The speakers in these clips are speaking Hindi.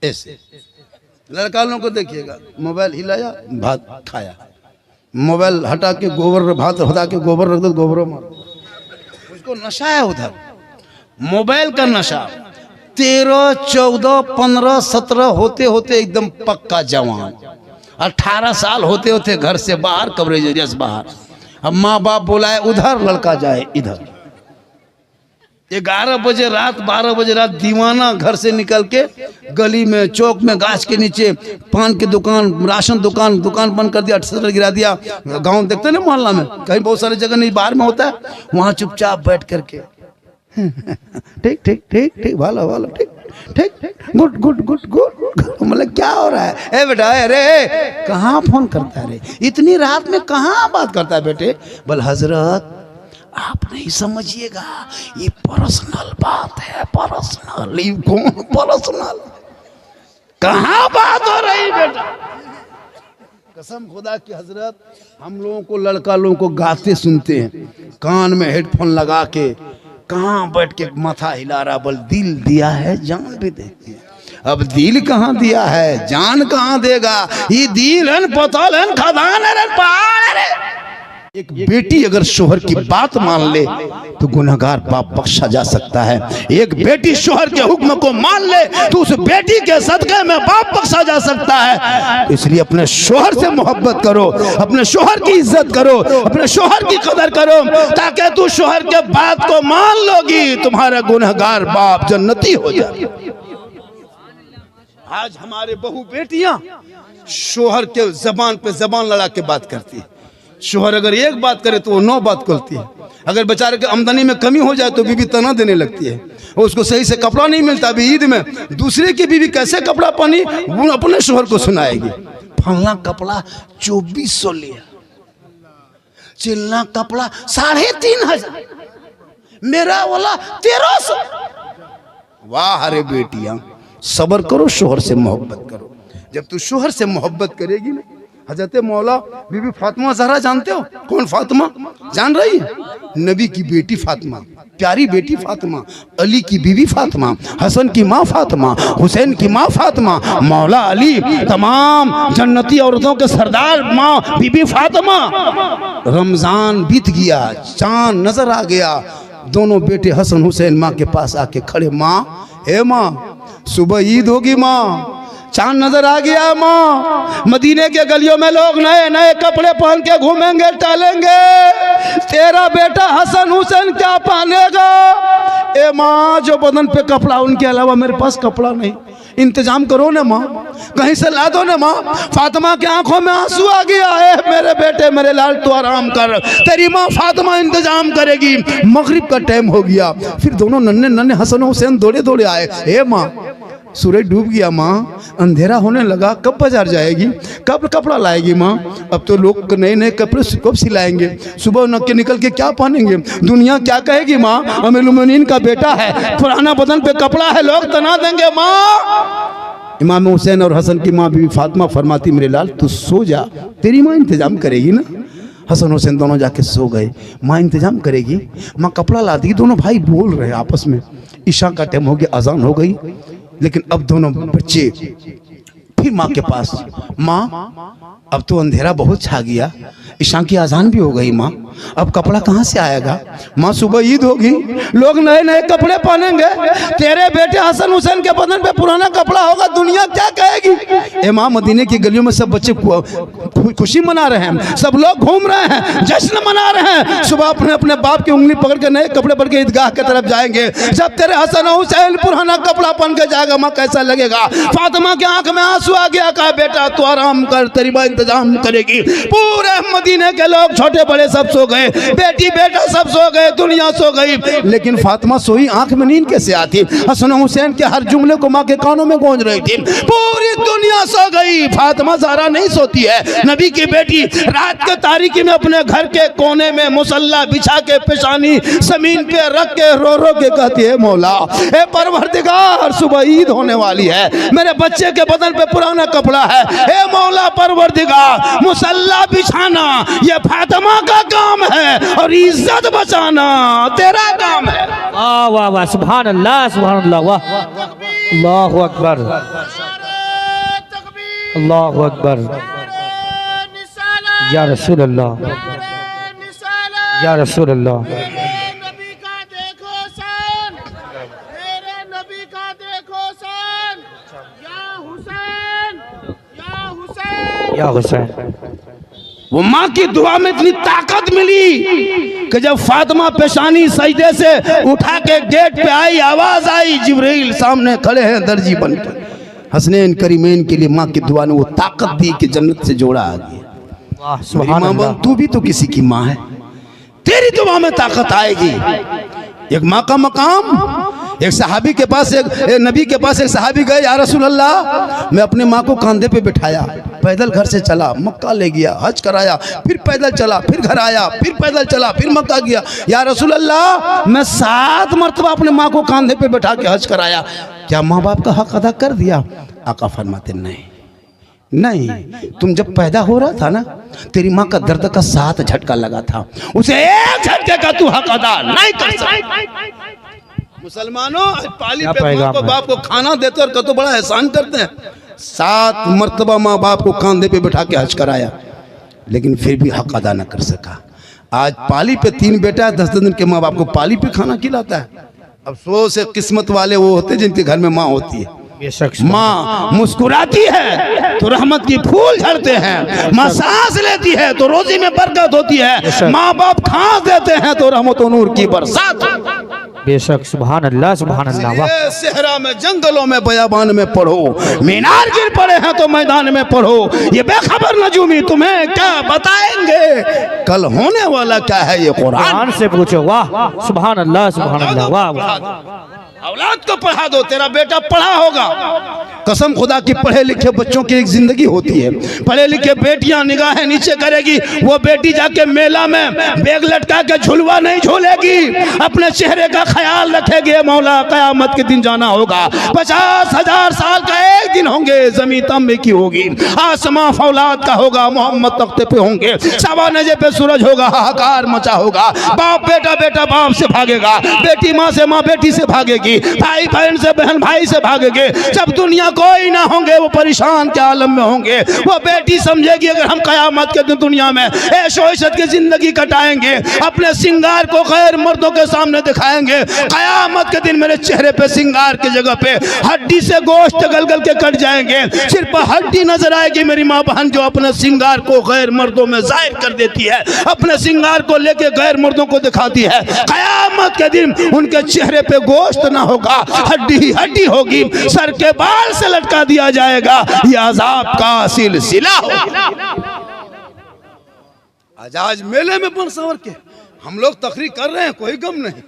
ऐसे लड़का लोगों को देखिएगा, मोबाइल हिलाया भात खाया, मोबाइल हटा के गोबर भात हटा के गोबर रख दो, गोबरों मार, उसको नशा है उधर, मोबाइल का नशा। 13, 14, 15, 17 होते होते एकदम पक्का जवान, 18 साल होते होते घर से बाहर, कवरेज एरिया से बाहर। अब माँ बाप बुलाए उधर, लड़का जाए इधर। 11 बजे रात, 12 बजे रात दीवाना घर से निकल के गली में, चौक में, गाछ के नीचे, पान की दुकान, राशन दुकान बंद कर दिया, शटर गिरा दिया। गांव देखते ना मोहल्ला में, कहीं बहुत सारी जगह नहीं, बाहर में होता है, वहां चुपचाप बैठ करके ठीक ठीक ठीक ठीक, भालो भालो, ठीक ठीक ठीक, गुड गुड गुड गुड। मतलब क्या हो रहा है? ए बेटा, अरे कहाँ फोन करता है रे, इतनी रात में कहाँ बात करता है बेटे? बोल हजरत आप नहीं समझिएगा, ये पर्सनल बात है, पर्सनल। ये कौन पर्सनल? कहाँ बात हो रही बेटा? कसम खुदा की हजरत, हम लोगों को, लड़का लोगों को गाते सुनते हैं, कान में हेडफोन लगा के, कहाँ बैठ के माथा हिला रहा। बोल दिल दिया है, जान भी देती है। अब दिल कहाँ दिया है, जान कहाँ देगा? ये दिल है, पताल है, खदान है, पहाड़ है। एक बेटी अगर शोहर की बात मान ले तो गुनहगार बाप बख्शा जा सकता है। एक बेटी शोहर के हुक्म को मान ले तो उस बेटी के सदक़े में बाप बख्शा जा सकता है। तो इसलिए अपने शोहर से मोहब्बत करो, अपने शोहर की इज्जत करो, अपने शोहर की कदर करो, ताकि तू शोहर के बात को मान लोगी, तुम्हारा गुनहगार बाप जन्नती हो जाए। आज हमारे बहू बेटियां शोहर के जबान पे जबान लड़ा के बात करती है। शोहर अगर एक बात करे तो वो 9 बात करती है। अगर बेचारे के आमदनी में कमी हो जाए तो बीवी तना देने लगती है, उसको सही से कपड़ा नहीं मिलता। अभी ईद में दूसरे की बीवी कैसे कपड़ा पहनी वो अपने शोहर को सुनाएगी। फलना कपड़ा 2400 लिया, चिलना कपड़ा 3500, मेरा वाला 1300। वाह रे बेटियां, सब्र करो, शोहर से मोहब्बत करो। जब तू शोहर से मोहब्बत करेगी ना, हजरत मौला बीबी फातिमा ज़हरा जानते हो? कौन फातिमा? जान रही है? नबी की बेटी फातिमा, प्यारी बेटी फातिमा, अली की बीवी फातिमा, हसन की माँ फातिमा, हुसैन की माँ फातिमा, मौला अली, तमाम जन्नती औरतों के सरदार माँ बीबी फातिमा। रमजान बीत गया, चांद नजर आ गया, दोनों बेटे हसन हुसैन माँ के पास आके खड़े, माँ, ए माँ, सुबह ईद होगी माँ, चांद नजर आ गया माँ, मदीने के गलियों में लोग नए नए कपड़े पहन के घूमेंगे, टहलेंगे, तेरा बेटा हसन हुसैन क्या पहनेगा? ए माँ, जो बदन पे कपड़ा, उनके अलावा मेरे पास कपड़ा नहीं, इंतजाम करो ना माँ, कहीं से ला दो ना माँ। फातिमा की आंखों में आंसू आ गया है, मेरे बेटे, मेरे लाल तू आराम कर, तेरी माँ फातिमा इंतजाम करेगी। मगरिब का टाइम हो गया, फिर दोनों नन्हे नन्हे हसन हुसैन दौड़े दौड़े आए। ए माँ, सूरज डूब गया माँ, अंधेरा होने लगा, कब बाजार जाएगी, कब कपड़ा लाएगी माँ? अब तो लोग नए नए कपड़े कब सिलाएंगे, सुबह नक के निकल के क्या पहनेंगे, दुनिया क्या कहेगी माँ? अमीरुल मोमिनीन का बेटा है, पुराना बदन पे कपड़ा है, लोग तना देंगे माँ। इमाम हुसैन और हसन की माँ बीवी फातिमा फरमाती, मेरे लाल तू सो जा, तेरी माँ इंतजाम करेगी ना। हसन हुसैन दोनों जाके सो गए, माँ इंतजाम करेगी, माँ कपड़ा ला दी। दोनों भाई बोल रहे आपस में, ईशा का टाइम हो गया, अजान हो गई, लेकिन अब दोनों बच्चे फिर माँ के पास, माँ अब तो अंधेरा बहुत छा गया, ईशा की अजान भी हो गई माँ, अब कपड़ा कहाँ से आएगा? माँ, सुबह ईद होगी, लोग नए नए कपड़े पहनेंगे, तेरे बेटे हसन हुसैन के बदन पे पुराना कपड़ा होगा, दुनिया क्या कहेगी? ए माँ, मदीने की गलियों में सब बच्चे खुशी मना रहे हैं, सब लोग घूम रहे हैं, जश्न मना रहे हैं, सुबह अपने अपने बाप की उंगली पकड़ के नए कपड़े पहन के ईदगाह की तरफ जाएंगे। जब तेरे हसन हुसैन पुराना कपड़ा पहन के जाएगा, माँ कैसा लगेगा? फातिमा की आंख में आंसू आ गया, कहा बेटा तू आराम कर, तेरी माँ इंतजाम करेगी। पूरे मदीने के लोग छोटे बड़े सब सो गए, बेटी बेटा सब सो गए, दुनिया सो गई, लेकिन फातिमा सोई, आंख में नींद कैसे आती? हसन हुसैन के हर जुमले को माँ के कानों में गूंज रही थी। पूरी दुनिया सो गई, फातिमा ज़हरा नहीं सोती है। नबी की बेटी रात के तारीकी में अपने घर के कोने में मुसल्ला बिछा के पेशानी जमीन पे रख के रो रो के कहती है, मौला ए परवरदिगार, सुबह ईद होने वाली है, मेरे बच्चे के बदन पे पुराना कपड़ा है, ए मौला परवरदिगार, मुसल्ला बिछाना ये फातिमा का काम है और इज्जत बचाना तेरा काम है। वाह वाह वाह, सुभान अल्लाह, सुभान अल्लाह, वाह। अल्लाहु अकबर, अल्लाहु अकबर। या रसूल अल्लाह, या रसूल अल्लाह। नबी का देखो सन, मेरे नबी का देखो सन। या हुसैन, या हुसैन, या हुसैन। वो माँ की दुआ में इतनी ताकत मिली कि जब फातिमा पेशानी सजदे से उठा के गेट पे आई, आवाज आई, जिब्रील सामने खड़े हैं दर्जी बनकर। हसनैन करीमैन के लिए माँ की दुआ ने वो ताकत दी कि जन्नत से जोड़ा आ गया। वाह सुभान माँ अल्लाह। तू भी तो किसी की माँ है, तेरी दुआ में ताकत आएगी। एक माँ का मकाम। एक सहाबी के पास एक नबी के पास एक सहाबी गए, या रसूल अल्लाह, मैं अपने माँ को कंधे पे बिठाया, पैदल घर से चला, मक्का ले गया, हज कराया, फिर पैदल चला, फिर घर आया, फिर पैदल चला, फिर मक्का गया। या रसूल अल्लाह, मैं 7 मरतबा अपने माँ को कंधे पे बैठा के हज कराया, क्या माँ बाप का हक अदा कर दिया? आका फरमाते नहीं, तुम जब पैदा हो रहा था ना, तेरी माँ का दर्द का 7 झटका लगा था, उसे 1 झटके का तू हक अदा नहीं कर सकता। मुसलमानों, पाली पे माँ को बाप को खाना देते और कतो बड़ा एहसान करते हैं। 7 मर्तबा माँ बाप को कंधे पे बैठा के हज कराया, लेकिन फिर भी हक अदा न कर सका। आज पाली पे 3 बेटा है, 10 दिन के माँ बाप को पाली पे खाना खिलाता है। अफसोस है, किस्मत वाले वो होते हैं जिनके घर में माँ होती है। माँ मुस्कुराती है तो रहमत की फूल झड़ते हैं, माँ सांस लेती है तो रोजी में बरकत होती है, माँ बाप खांस देते हैं तो रहमत और नूर की बरसात। बेशक, सुभान अल्लाह, सुभान अल्लाह। वाह। सेहरा में, जंगलों में, बयाबान में पढ़ो, मीनार गिर पड़े हैं तो मैदान में पढ़ो, ये बेखबर नजूमी तुम्हें क्या बताएंगे, कल होने वाला क्या है ये कुरान से पूछो। वाह सुभान अल्लाह, सुभान अल्लाह। वाह। औलाद को पढ़ा दो, तेरा बेटा पढ़ा होगा। कसम खुदा की, पढ़े लिखे बच्चों की एक जिंदगी होती है। पढ़े लिखे बेटियां निगाहें नीचे करेगी, वो बेटी जाके मेला में बैग लटका के झुलवा नहीं झूलेगी, अपने चेहरे का ख्याल रखेगी। मौला कयामत के दिन जाना होगा, 50,000 साल का एक दिन होंगे, जमीन तांबे की होगी, आसमां फौलाद का होगा, मोहम्मद तख्ते पे होंगे, सवा नजे पे सूरज होगा, हाहाकार मचा होगा, बाप बेटा, बेटा बाप से भागेगा, बेटी माँ से, माँ बेटी से भागेगी, भाई बहन से, बहन भाई से भागेंगे। जब दुनिया कोई ना होंगे, वो परेशान के आलम में होंगे, वो बेटी समझेगी अगर हम कयामत के दिन दुनिया में ऐशो इशरत की जिंदगी कटाएंगे, अपने सिंगार को गैर मर्दों के सामने दिखाएंगे, कयामत के दिन मेरे चेहरे पे सिंगार की जगह पे हड्डी से गोश्त गल गल के कट जाएंगे, सिर्फ हड्डी नजर आएगी। मेरी माँ बहन जो अपने सिंगार को गैर मर्दों में जाहिर कर देती है, अपने सिंगार को लेके गैर मर्दों को दिखाती है, कयामत के दिन उनके चेहरे पे गोश्त ना होगा, हड्डी ही हड्डी होगी, सर के बाल से लटका दिया जाएगा, ये अजाब का सिलसिला होगा। आज मेले में बन सवर के हम लोग तकरीर कर रहे हैं, कोई गम नहीं,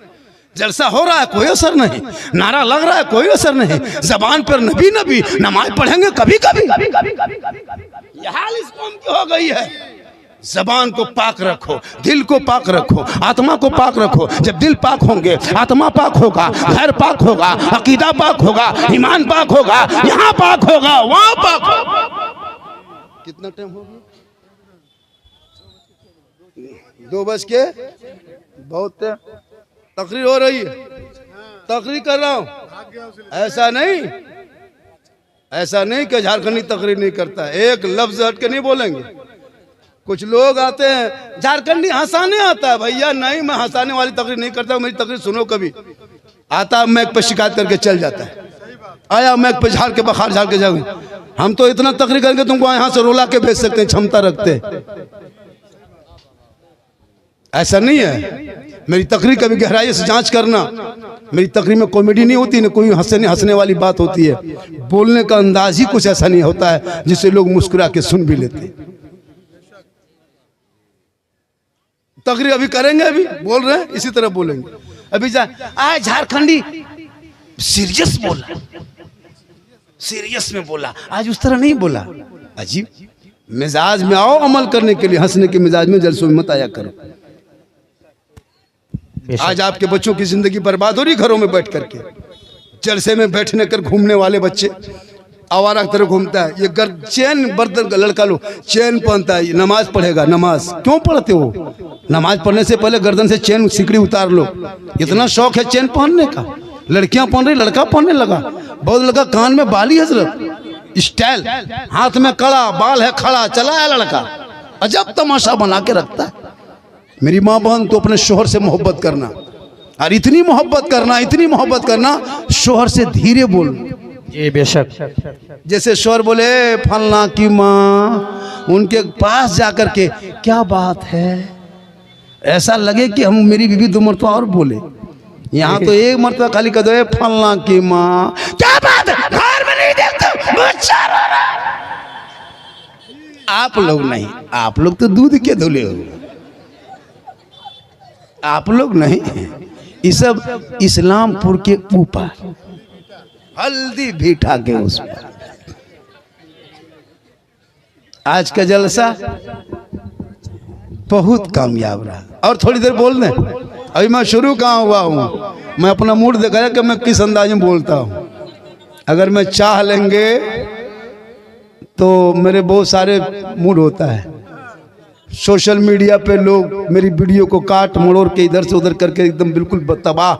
जलसा हो रहा है, कोई असर नहीं, नारा लग रहा है, कोई असर नहीं, जबान पर नबी नबी, नमाज पढ़ेंगे कभी कभी। ये हाल इस कौम की हो गई है। जबान को पाक रखो, दिल को पाक रखो, आत्मा को पाक रखो। जब दिल पाक होंगे, आत्मा पाक होगा, घर पाक होगा, अकीदा पाक होगा, ईमान पाक होगा, यहाँ पाक होगा, वहाँ पाक होगा। कितना टाइम हो गया? 2 बज के बहुत तकरीर हो रही है, तकरीर कर रहा हूँ। ऐसा नहीं कि झारखंडी तकरीर नहीं करता, एक लफ्ज हट के नहीं बोलेंगे। कुछ लोग आते हैं, झारखंडी हंसाने आता है, भैया नहीं, मैं हंसाने वाली तकरीर नहीं करता, मेरी तकरीर सुनो। कभी आता मैक पे शिकायत करके चल जाता है, आया मैक पे झाड़ के बखार झाड़ के जाऊँ। हम तो इतना तकरीर करके तुमको यहाँ से रोला के भेज सकते हैं, क्षमता रखते। ऐसा नहीं है। मेरी तकरीर कभी गहराई से जांच करना, मेरी तकरीर में कॉमेडी नहीं होती, ना कोई हंसने वाली बात होती है। बोलने का अंदाज ही कुछ ऐसा नहीं होता है जिससे लोग मुस्कुरा के सुन भी लेते। तकरीर अभी करेंगे, अभी बोल रहे हैं, इसी तरह बोलेंगे। अभी आज झारखंडी सीरियस बोला, सीरियस में बोला, आज उस तरह नहीं बोला। अजीब मिजाज में आओ अमल करने के लिए, हंसने के मिजाज में जलसों में मत आया करो। आज आपके बच्चों की जिंदगी बर्बाद हो रही घरों में बैठ करके, जलसे में बैठने कर घूमने वाले बच्चे आवारा तरह घूमता है। ये चैन बर्तन का लड़का लो चैन पहनता है, नमाज पढ़ेगा। नमाज क्यों पढ़ते हो? नमाज पढ़ने से पहले गर्दन से चैन सिकड़ी उतार लो। इतना शौक है चैन पहनने का, लड़कियां पहन रही, लड़का पहनने लगा। बहुत लड़का कान में बाली हजरत, स्टाइल, हाथ में कड़ा, बाल है खड़ा, चला है लड़का, अजब तमाशा बना के रखता है। मेरी माँ बहन तो अपने शोहर से मोहब्बत करना, और इतनी मोहब्बत करना, इतनी मोहब्बत करना, शोहर से धीरे बोलना। ये बेशक। जैसे शोहर बोले फलना की माँ, उनके पास जाकर के क्या बात है, ऐसा लगे कि हम मेरी बीवी 2 मरतबा और बोले। यहाँ तो 1 मरतबा खाली कह दो फलना की माँ, क्या बात है, घर में नहीं देखते बच्चा रो रहा है। आप लोग नहीं, आप लोग तो दूध के धुले हो, आप लोग नहीं, ये सब इस्लामपुर के ऊपर हल्दी भी ठाके उस पर। आज का जलसा बहुत कामयाब रहा। और थोड़ी देर बोल दें, अभी मैं शुरू कहाँ हुआ हूँ, मैं अपना मूड दिखाया कि मैं किस अंदाज में बोलता हूँ। अगर मैं चाह लेंगे तो मेरे बहुत सारे मूड होता है। सोशल मीडिया पे लोग मेरी वीडियो को काट मरोड़ के इधर से उधर करके एकदम बिल्कुल तबाह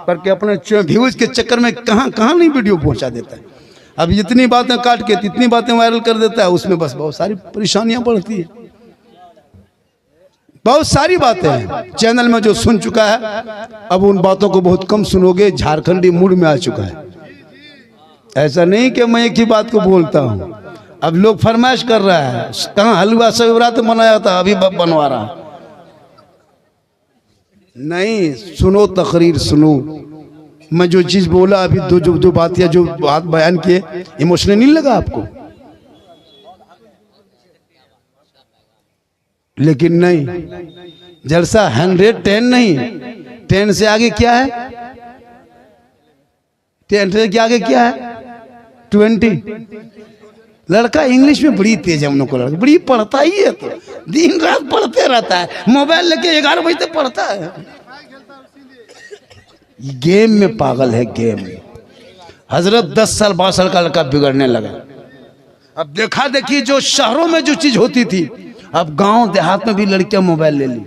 करके अपने व्यूज के चक्कर में कहाँ कहाँ नहीं वीडियो पहुंचा देता है। अब जितनी बातें काट के इतनी बातें वायरल कर देता है, उसमें बस बहुत सारी परेशानियां बढ़ती है। बहुत सारी बातें हैं चैनल में जो सुन चुका है, अब उन बातों को बहुत कम सुनोगे। झारखंडी मूड में आ चुका है। ऐसा नहीं कि मैं एक ही बात को बोलता हूँ, अब लोग फरमाइश कर रहा है, कहाँ हलवा सवेरात बनाया था, अभी बनवा रहा। नहीं, सुनो तकरीर सुनो। मैं जो चीज बोला अभी, जो बात या जो बात बयान किए, इमोशनल नहीं लगा आपको? लेकिन नहीं, जलसा 110 नहीं, 10 से आगे क्या है, 10 से आगे क्या है, 20। लड़का इंग्लिश में बड़ी तेज है, हम लोग को लड़का बड़ी पढ़ता ही है, तो दिन रात पढ़ते रहता है, मोबाइल लेके 11 बजे तक पढ़ता है। गेम में पागल है, गेम में। हजरत 10 साल 12 साल का लड़का बिगड़ने लगा। अब देखा देखी जो शहरों में जो चीज होती थी, अब गांव देहात में भी लड़कियां मोबाइल ले ली।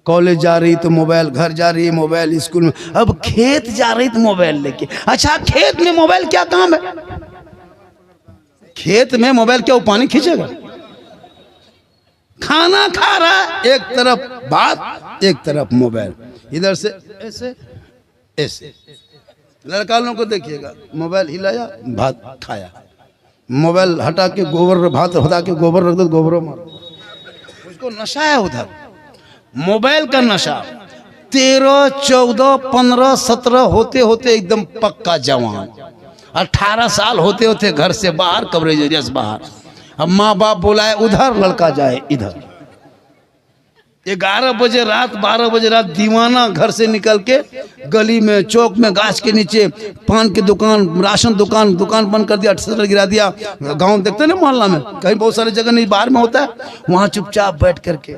कॉलेज जा रही तो मोबाइल, घर जा रही है मोबाइल, स्कूल में, अब खेत जा रही तो मोबाइल लेके। अच्छा, खेत में मोबाइल क्या काम है? खेत में मोबाइल क्या वो पानी खींचेगा? खाना खा रहा है, एक तरफ बात, एक तरफ मोबाइल, इधर से ऐसे ऐसे। लड़का लोगों को देखिएगा, मोबाइल हिलाया, भात खाया, मोबाइल हटा के गोबर, भात हटा के गोबर रख दो, गोबर मारो। उसको नशा है उधर, मोबाइल का नशा। 13, 14, 15, 17 होते होते एकदम पक्का जवान, 18 साल होते होते घर से बाहर, कवरेज एरिया से बाहर। अब माँ बाप बुलाए उधर, लड़का जाए इधर। 11 बजे रात, 12 बजे रात दीवाना घर से निकल के गली में, चौक में, गाछ के नीचे, पान की दुकान, राशन दुकान बंद कर दिया, शटर गिरा दिया। गांव देखते ना मोहल्ला में, कहीं बहुत सारी जगह नहीं, बाहर में होता है, वहां चुपचाप बैठ करके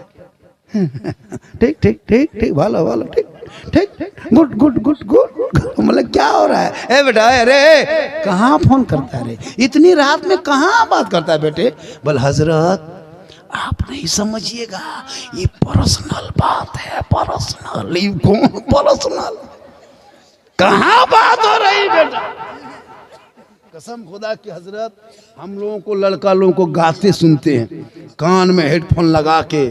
ठीक ठीक ठीक ठीक, भालो भालो, ठीक ठीक ठीक, गुड गुड गुड गुड। मतलब क्या हो रहा है? ए बेटा, अरे कहाँ फोन करता है रे, इतनी रात में कहाँ बात करता है बेटे? बोल हजरत आप नहीं समझिएगा, ये पर्सनल बात है, पर्सनल। ये कौन पर्सनल? कहाँ बात हो रही बेटा? कसम खुदा की हजरत, हम लोगों को, लड़का लोगों को गाते सुनते हैं, कान में हेडफोन लगा के,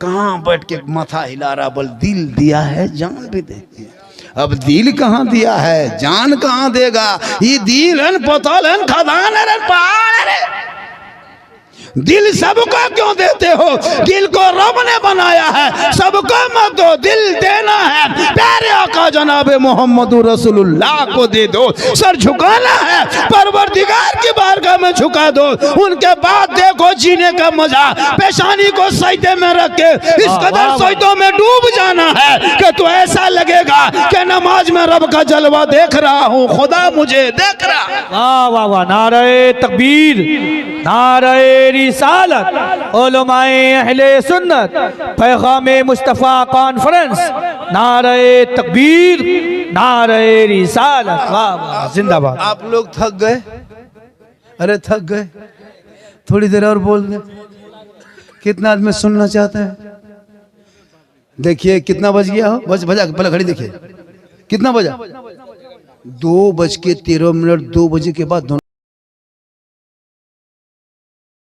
कहाँ बैठ के माथा हिला रहा। बोल दिल दिया है, जान भी देती है। अब दिल कहाँ दिया है, जान कहाँ देगा? ये दिल है, पतल है, खदान है, पहाड़ है। दिल सबको क्यों देते हो? दिल को रब ने बनाया है, सबको मत दो, दिल देना है। प्यारे आका जनाब मोहम्मद रसूलुल्लाह को दे दो। सर झुकाना है, परवरदिगार की बारगाह में झुका दो। उनके बाद देखो जीने का मजा। पेशानी को सजदे में रख के इस कदर सजदों में डूब जाना है कि तो ऐसा लगेगा कि नमाज में रब का जलवा देख रहा हूँ, खुदा मुझे देख रहा है। वाह वाह वाह, नारे तकबीर, नारे रिसालत, उलमाए अहले सुन्नत, पैगामे मुस्तफ़ा कॉन्फ्रेंस, नारे तकबीर, नारे रिसालत। वाह वाह, जिंदाबाद। आप लोग थक गए? अरे थक गए, थोड़ी देर और बोल दे। कितना आदमी सुनना चाहता है? देखिए कितना बज गया हो, बजा पहले घड़ी देखिए कितना बजा। 2:13 2 बजे के बाद दोनों